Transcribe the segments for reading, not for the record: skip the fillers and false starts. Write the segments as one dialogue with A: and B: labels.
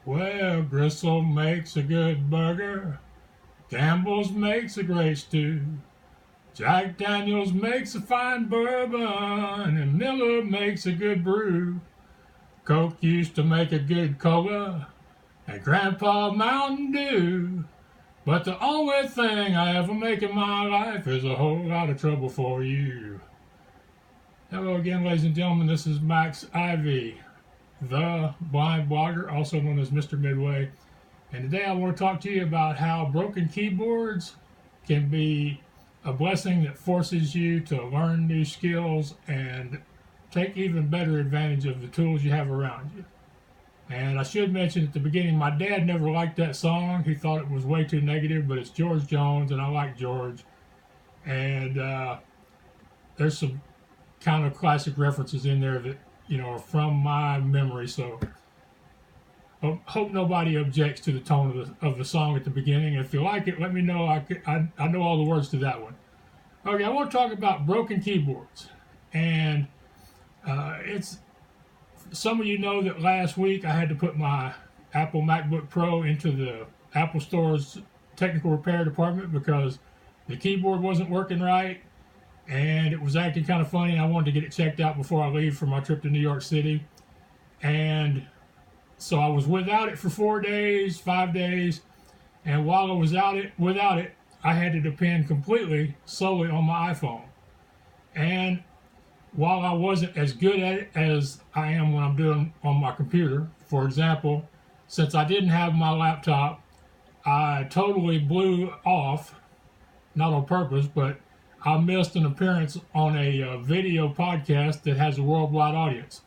A: Well, Gristle makes a good burger. Campbell's makes a great stew. Jack Daniels makes a fine bourbon. And Miller makes a good brew. Coke used to make a good cola. And Grandpa Mountain Dew. But the only thing I ever make in my life is a whole lot of trouble for you. Hello again, ladies and gentlemen. This is Max Ivy, the blind blogger, also known as Mr. Midway. And today I want to talk to you about how broken keyboards can be a blessing that forces you to learn new skills and take even better advantage of the tools you have around you. And I should mention at the beginning, my dad never liked that song. He thought it was way too negative, but it's George Jones, and I like George. And there's some kind of classic references in there that, are from my memory. So hope nobody objects to the tone of the song at the beginning. If you like it, let me know. I know all the words to that one. Okay, I want to talk about broken keyboards. And it's some of you know that last week I had to put my Apple MacBook Pro into the Apple Store's technical repair department because the keyboard wasn't working right and it was acting kind of funny, and I wanted to get it checked out before I leave for my trip to New York City. And so I was without it for 4 days, 5 days, and while I was without it, I had to depend completely solely on my iPhone. And while I wasn't as good at it as I am when I'm doing on my computer, for example, since I didn't have my laptop, I totally blew off, not on purpose, but I missed an appearance on a video podcast that has a worldwide audience.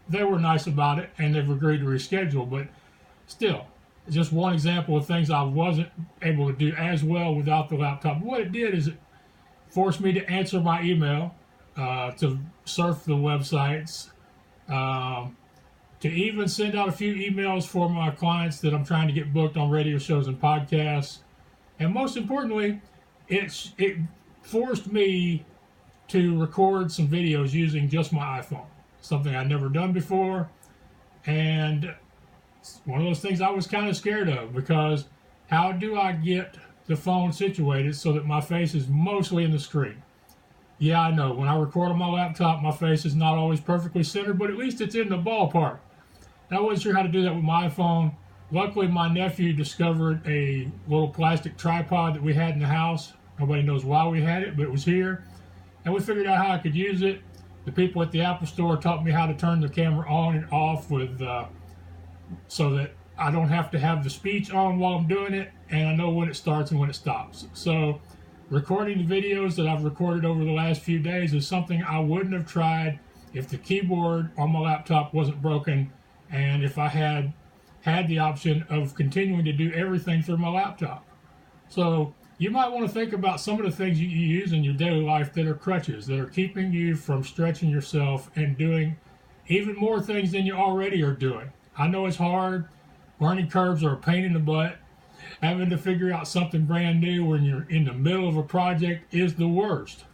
A: They were nice about it and they've agreed to reschedule, but still, just one example of things I wasn't able to do as well without the laptop. What it did is it forced me to answer my email, to surf the websites, to even send out a few emails for my clients that I'm trying to get booked on radio shows and podcasts. And most importantly, it forced me to record some videos using just my iPhone, something I'd never done before. And it's one of those things I was kind of scared of, because how do I get the phone situated so that my face is mostly in the screen? Yeah, I know, when I record on my laptop, my face is not always perfectly centered, but at least it's in the ballpark. And I wasn't sure how to do that with my iPhone. Luckily, my nephew discovered a little plastic tripod that we had in the house. Nobody knows why we had it, but it was here. And we figured out how I could use it. The people at the Apple Store taught me how to turn the camera on and off so that I don't have to have the speech on while I'm doing it, and I know when it starts and when it stops. So recording the videos that I've recorded over the last few days is something I wouldn't have tried if the keyboard on my laptop wasn't broken, and if I had the option of continuing to do everything through my laptop. So you might want to think about some of the things you use in your daily life that are crutches, that are keeping you from stretching yourself and doing even more things than you already are doing. I know it's hard. Learning curves are a pain in the butt. Having to figure out something brand new when you're in the middle of a project is the worst.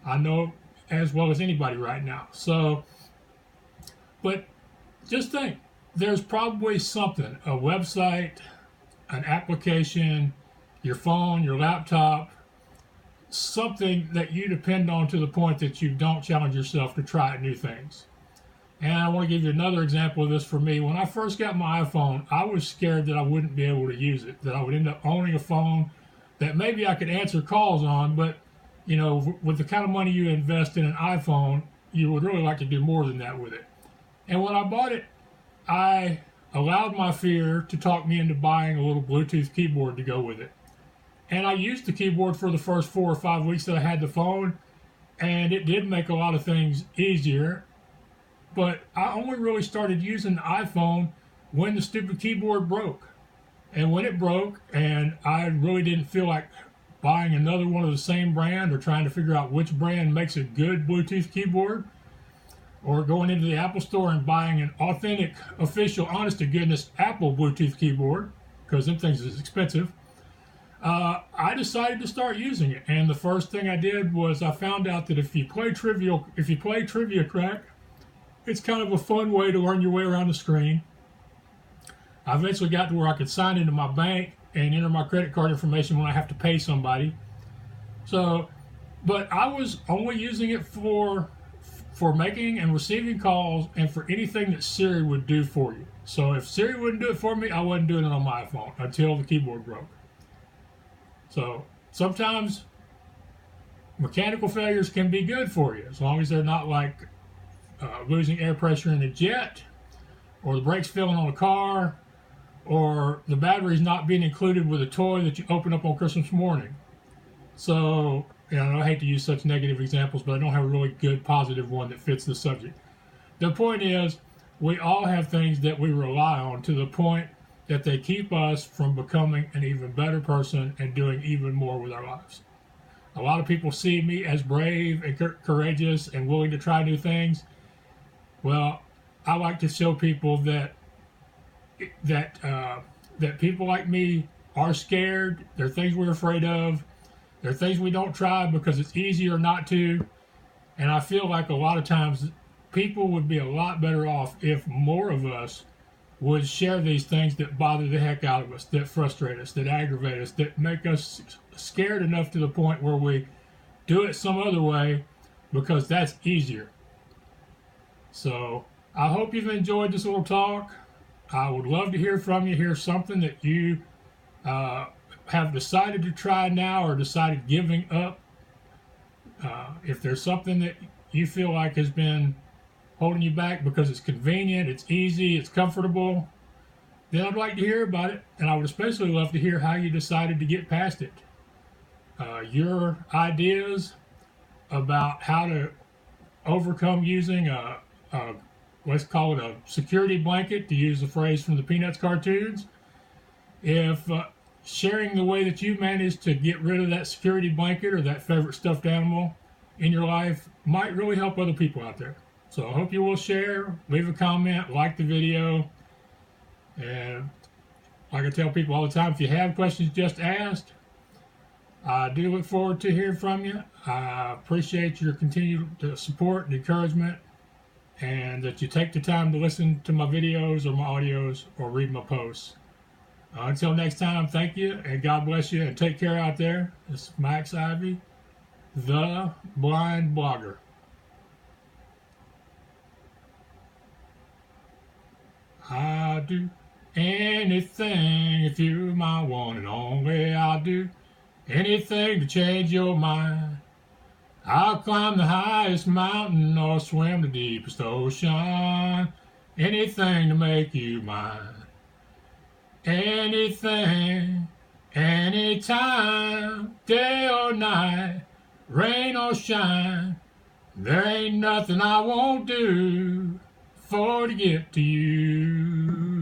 A: I know as well as anybody right now. So, but just think, there's probably something, a website, an application, your phone, your laptop, something that you depend on to the point that you don't challenge yourself to try new things. And I want to give you another example of this for me. When I first got my iPhone, I was scared that I wouldn't be able to use it, that I would end up owning a phone that maybe I could answer calls on, but with the kind of money you invest in an iPhone, you would really like to do more than that with it. And when I bought it, I allowed my fear to talk me into buying a little Bluetooth keyboard to go with it. And I used the keyboard for the first 4 or 5 weeks that I had the phone, and it did make a lot of things easier. But I only really started using the iPhone when the stupid keyboard broke. And when it broke, and I really didn't feel like buying another one of the same brand or trying to figure out which brand makes a good Bluetooth keyboard, or going into the Apple Store and buying an authentic, official, honest-to-goodness Apple Bluetooth keyboard, because them things is expensive, I decided to start using it. And the first thing I did was I found out that if you play Trivia Crack, it's kind of a fun way to learn your way around the screen. I eventually got to where I could sign into my bank and enter my credit card information when I have to pay somebody. So, but I was only using it for making and receiving calls and for anything that Siri would do for you. So if Siri wouldn't do it for me, I wasn't doing it on my phone until the keyboard broke. So sometimes mechanical failures can be good for you as long as they're not like losing air pressure in a jet, or the brakes failing on a car, or the batteries not being included with a toy that you open up on Christmas morning. So, I hate to use such negative examples, but I don't have a really good positive one that fits the subject. The point is, we all have things that we rely on to the point that they keep us from becoming an even better person and doing even more with our lives. A lot of people see me as brave and courageous and willing to try new things. Well, I like to show people that people like me are scared. There are things we're afraid of. There are things we don't try because it's easier not to. And I feel like a lot of times people would be a lot better off if more of us would share these things that bother the heck out of us, that frustrate us, that aggravate us, that make us scared enough to the point where we do it some other way because that's easier. So I hope you've enjoyed this little talk. I would love to hear from you. Hear something that you have decided to try now or decided giving up. If there's something that you feel like has been holding you back because it's convenient, it's easy, it's comfortable, then I'd like to hear about it. And I would especially love to hear how you decided to get past it. Your ideas about how to overcome using let's call it a security blanket, to use the phrase from the Peanuts cartoons. If sharing the way that you managed to get rid of that security blanket or that favorite stuffed animal in your life might really help other people out there. So I hope you will share, leave a comment, like the video. And like I tell people all the time, if you have questions, just ask. I do look forward to hearing from you. I appreciate your continued support and encouragement, and that you take the time to listen to my videos or my audios or read my posts. Until next time, thank you, and God bless you, and take care out there. This is Max Ivy, the Blind Blogger. I do anything if you're my one and only. I'll do anything to change your mind. I'll climb the highest mountain or swim the deepest ocean. Anything to make you mine. Anything, anytime, day or night, rain or shine. There ain't nothing I won't do for to get to you.